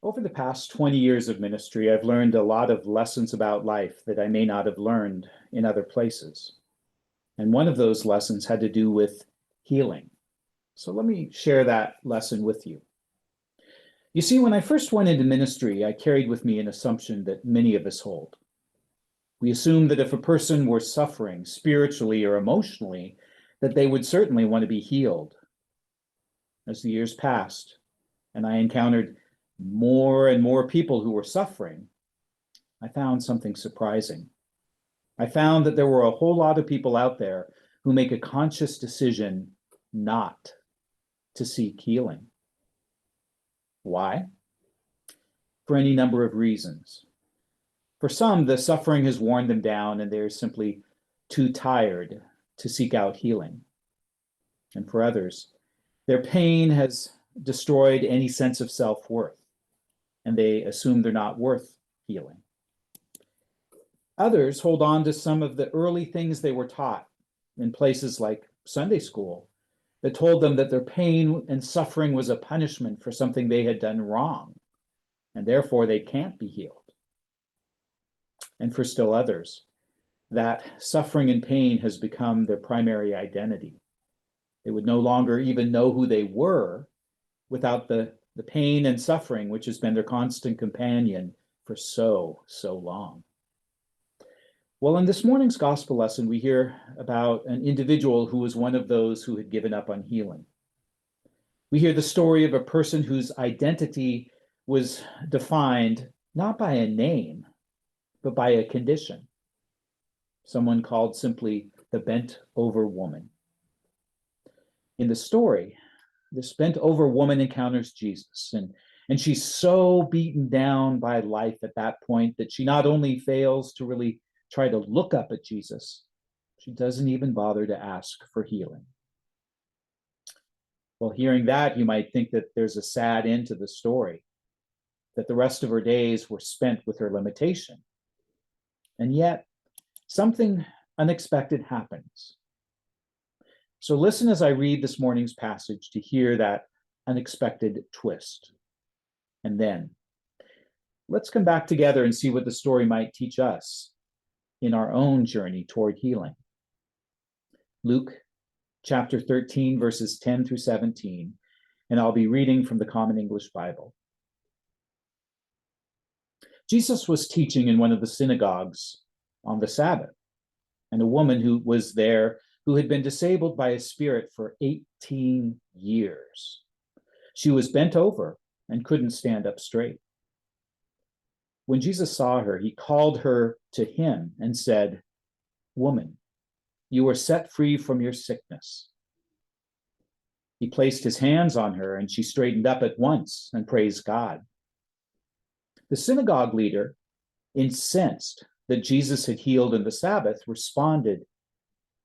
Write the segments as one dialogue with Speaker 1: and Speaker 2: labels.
Speaker 1: Over the past 20 years of ministry, I've learned a lot of lessons about life that I may not have learned in other places. And one of those lessons had to do with healing. So let me share that lesson with you. You see, when I first went into ministry, I carried with me an assumption that many of us hold. We assume that if a person were suffering spiritually or emotionally, that they would certainly want to be healed. As the years passed, and I encountered more and more people who were suffering, I found something surprising. I found that there were a whole lot of people out there who make a conscious decision not to seek healing. Why? For any number of reasons. For some, the suffering has worn them down and they're simply too tired to seek out healing. And for others, their pain has destroyed any sense of self-worth, and they assume they're not worth healing. Others hold on to some of the early things they were taught in places like Sunday school that told them that their pain and suffering was a punishment for something they had done wrong, and therefore they can't be healed. And for still others, that suffering and pain has become their primary identity. They would no longer even know who they were without the pain and suffering, which has been their constant companion for so long. Well, in this morning's gospel lesson, we hear about an individual who was one of those who had given up on healing. We hear the story of a person whose identity was defined not by a name, but by a condition. Someone called simply the bent-over woman. In the story, this bent-over woman encounters Jesus, and she's so beaten down by life at that point that she not only fails to really try to look up at Jesus, she doesn't even bother to ask for healing. Well, hearing that, you might think that there's a sad end to the story, that the rest of her days were spent with her limitation. And yet, something unexpected happens. So listen as I read this morning's passage to hear that unexpected twist. And then, let's come back together and see what the story might teach us in our own journey toward healing. Luke chapter 13, verses 10 through 17, and I'll be reading from the Common English Bible. Jesus was teaching in one of the synagogues on the Sabbath, and a woman who was there who had been disabled by a spirit for 18 years. She was bent over and couldn't stand up straight. When Jesus saw her, he called her to him and said, "Woman, you are set free from your sickness." He placed his hands on her and she straightened up at once and praised God. The synagogue leader, incensed that Jesus had healed on the Sabbath, responded,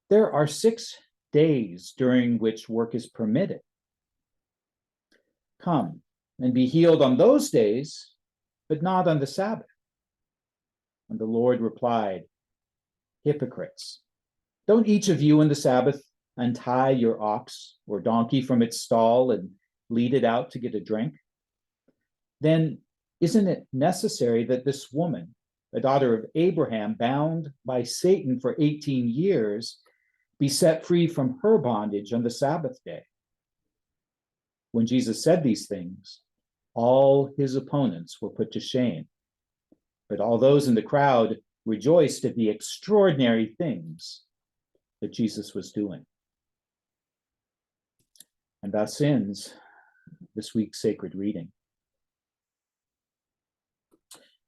Speaker 1: "There are 6 days during which work is permitted. Come and be healed on those days, but not on the Sabbath." And the Lord replied, "Hypocrites, don't each of you on the Sabbath untie your ox or donkey from its stall and lead it out to get a drink? Then isn't it necessary that this woman, a daughter of Abraham, bound by Satan for 18 years, be set free from her bondage on the Sabbath day?" When Jesus said these things, all his opponents were put to shame, but all those in the crowd rejoiced at the extraordinary things that Jesus was doing. And thus ends this week's sacred reading.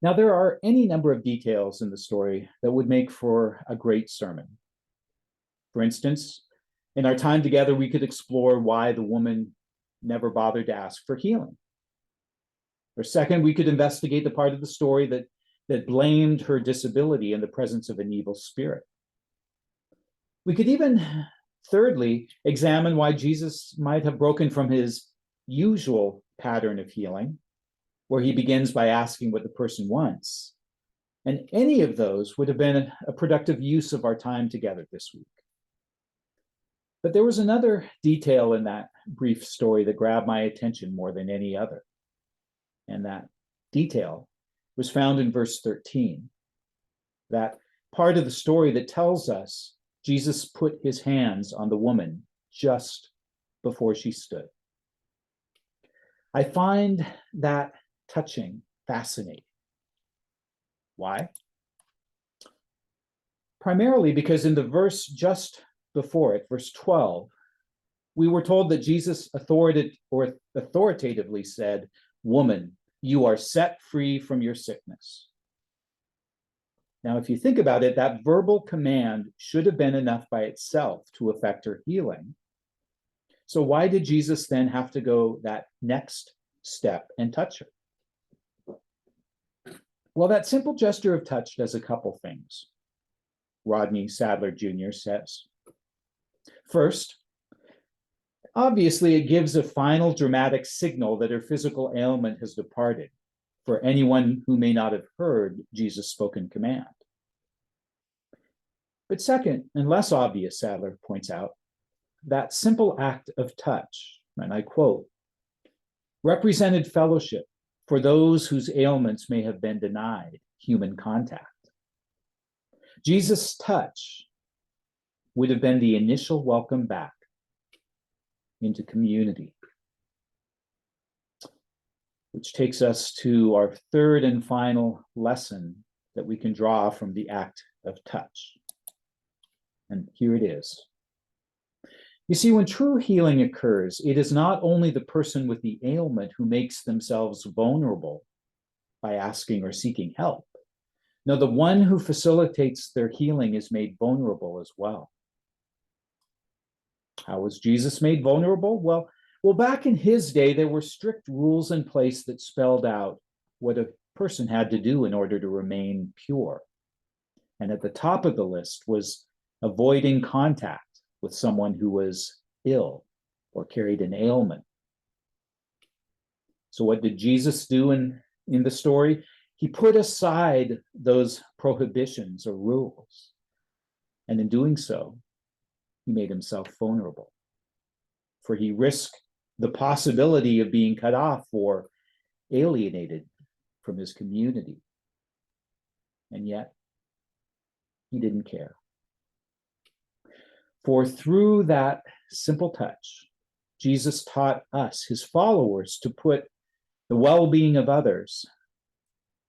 Speaker 1: Now, there are any number of details in the story that would make for a great sermon. For instance, in our time together, we could explore why the woman never bothered to ask for healing. Or second, we could investigate the part of the story that blamed her disability in the presence of an evil spirit. We could even, thirdly, examine why Jesus might have broken from his usual pattern of healing, where he begins by asking what the person wants. And any of those would have been a productive use of our time together this week. But there was another detail in that brief story that grabbed my attention more than any other. And that detail was found in verse 13. That part of the story that tells us Jesus put his hands on the woman just before she stood. I find that touching, fascinating. Why? Primarily because in the verse just before it, verse 12, we were told that Jesus authoritatively said, "Woman, you are set free from your sickness." Now, if you think about it, that verbal command should have been enough by itself to effect her healing. So why did Jesus then have to go that next step and touch her? Well, that simple gesture of touch does a couple things. Rodney Sadler Jr. says. First, obviously, it gives a final dramatic signal that her physical ailment has departed for anyone who may not have heard Jesus' spoken command. But second, and less obvious, Sadler points out, that simple act of touch, and I quote, represented fellowship for those whose ailments may have been denied human contact. Jesus' touch would have been the initial welcome back into community. Which takes us to our third and final lesson that we can draw from the act of touch. And here it is. You see, when true healing occurs, it is not only the person with the ailment who makes themselves vulnerable by asking or seeking help. No, the one who facilitates their healing is made vulnerable as well. How was Jesus made vulnerable? Well, back in his day, there were strict rules in place that spelled out what a person had to do in order to remain pure. And at the top of the list was avoiding contact with someone who was ill or carried an ailment. So what did Jesus do in the story? He put aside those prohibitions or rules. And in doing so, he made himself vulnerable. For he risked the possibility of being cut off or alienated from his community. And yet, he didn't care. For through that simple touch, Jesus taught us, his followers, to put the well-being of others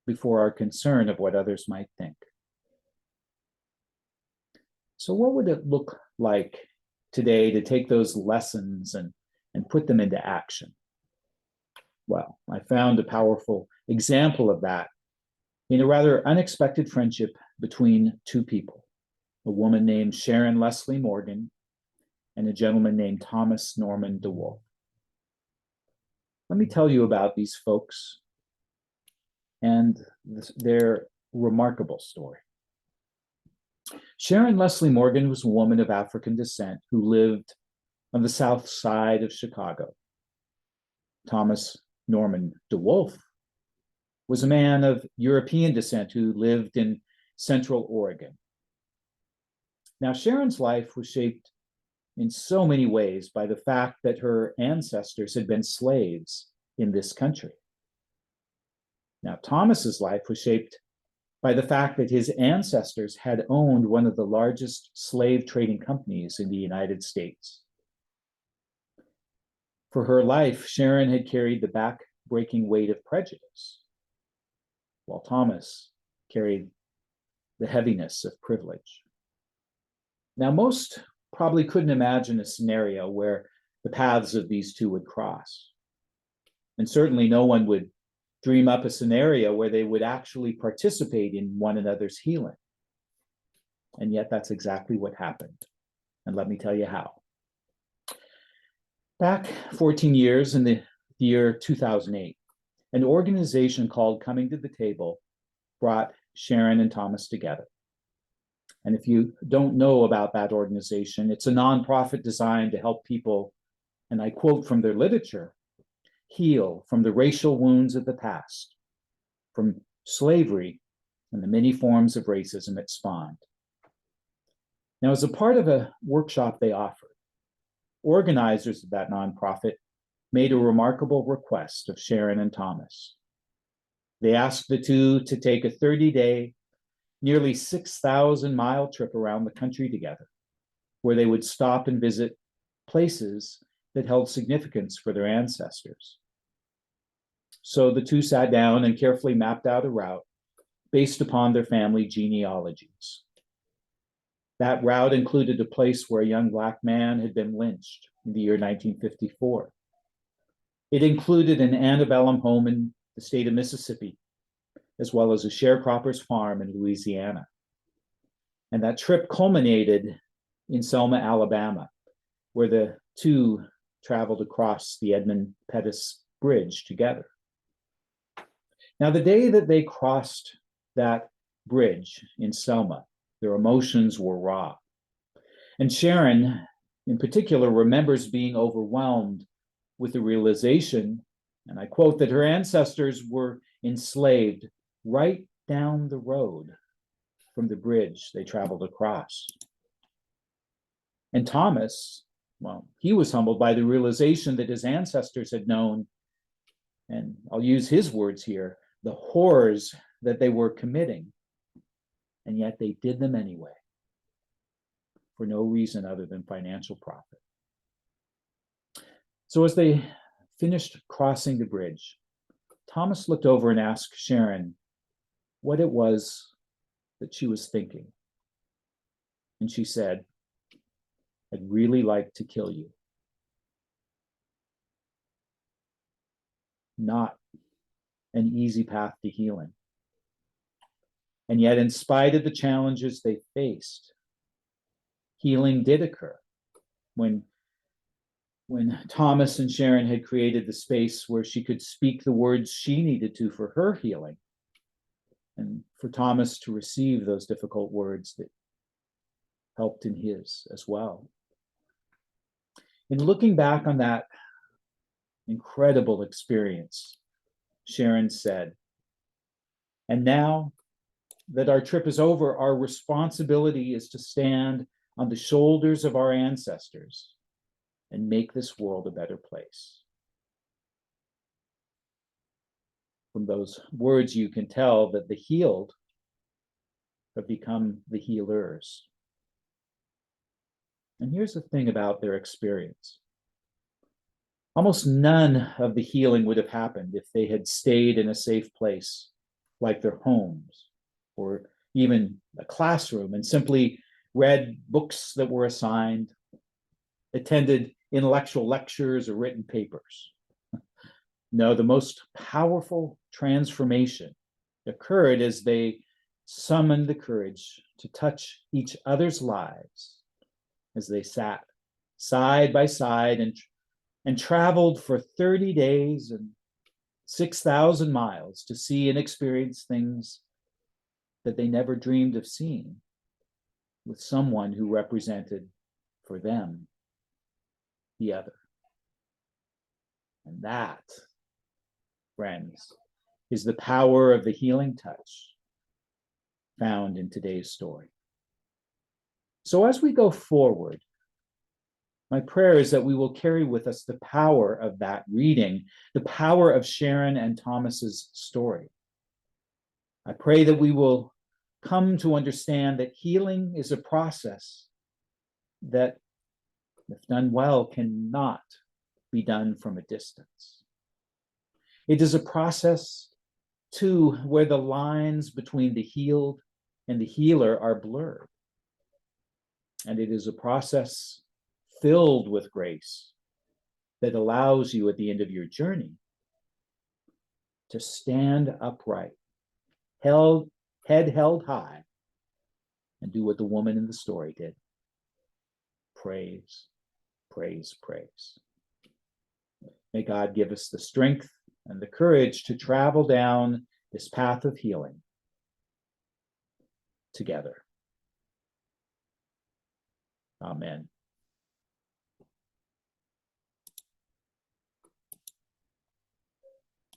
Speaker 1: before our concern of what others might think. So what would it look like today to take those lessons and put them into action? Well, I found a powerful example of that in a rather unexpected friendship between two people, a woman named Sharon Leslie Morgan and a gentleman named Thomas Norman DeWolf. Let me tell you about these folks and their remarkable story. Sharon Leslie Morgan was a woman of African descent who lived on the south side of Chicago. Thomas Norman DeWolf was a man of European descent who lived in Central Oregon. Now, Sharon's life was shaped in so many ways by the fact that her ancestors had been slaves in this country. Now, Thomas's life was shaped by the fact that his ancestors had owned one of the largest slave trading companies in the United States. For her life, Sharon had carried the back-breaking weight of prejudice, while Thomas carried the heaviness of privilege. Now, most probably couldn't imagine a scenario where the paths of these two would cross. And certainly no one would dream up a scenario where they would actually participate in one another's healing. And yet that's exactly what happened. And let me tell you how. Back 14 years in the year 2008, an organization called Coming to the Table brought Sharon and Thomas together. And if you don't know about that organization, it's a nonprofit designed to help people, and I quote from their literature, heal from the racial wounds of the past, from slavery and the many forms of racism it spawned. Now, as a part of a workshop they offered, organizers of that nonprofit made a remarkable request of Sharon and Thomas. They asked the two to take a 30-day, nearly 6,000-mile trip around the country together, where they would stop and visit places that held significance for their ancestors. So the two sat down and carefully mapped out a route based upon their family genealogies. That route included a place where a young Black man had been lynched in the year 1954. It included an antebellum home in the state of Mississippi, as well as a sharecropper's farm in Louisiana. And that trip culminated in Selma, Alabama, where the two traveled across the Edmund Pettus Bridge together. Now, the day that they crossed that bridge in Selma, their emotions were raw. And Sharon, in particular, remembers being overwhelmed with the realization, and I quote, that her ancestors were enslaved right down the road from the bridge they traveled across. And Thomas, well, he was humbled by the realization that his ancestors had known, and I'll use his words here, the horrors that they were committing, and yet they did them anyway, for no reason other than financial profit. So as they finished crossing the bridge, Thomas looked over and asked Sharon what it was that she was thinking. And she said, "I'd really like to kill you." Not an easy path to healing. And yet, in spite of the challenges they faced, healing did occur when Thomas and Sharon had created the space where she could speak the words she needed to for her healing, and for Thomas to receive those difficult words that helped in his as well. In looking back on that incredible experience, Sharon said, "And now that our trip is over, our responsibility is to stand on the shoulders of our ancestors and make this world a better place." From those words, you can tell that the healed have become the healers. And here's the thing about their experience. Almost none of the healing would have happened if they had stayed in a safe place like their homes or even a classroom and simply read books that were assigned, attended intellectual lectures or written papers. No, the most powerful transformation occurred as they summoned the courage to touch each other's lives as they sat side by side and traveled for 30 days and 6,000 miles to see and experience things that they never dreamed of seeing with someone who represented for them the other. And that, friends, is the power of the healing touch found in today's story. So as we go forward, my prayer is that we will carry with us the power of that reading, the power of Sharon and Thomas's story. I pray that we will come to understand that healing is a process that, if done well, cannot be done from a distance. It is a process, too, where the lines between the healed and the healer are blurred. And it is a process filled with grace that allows you at the end of your journey to stand upright, head held high, and do what the woman in the story did. Praise, praise, praise. May God give us the strength and the courage to travel down this path of healing together. Amen.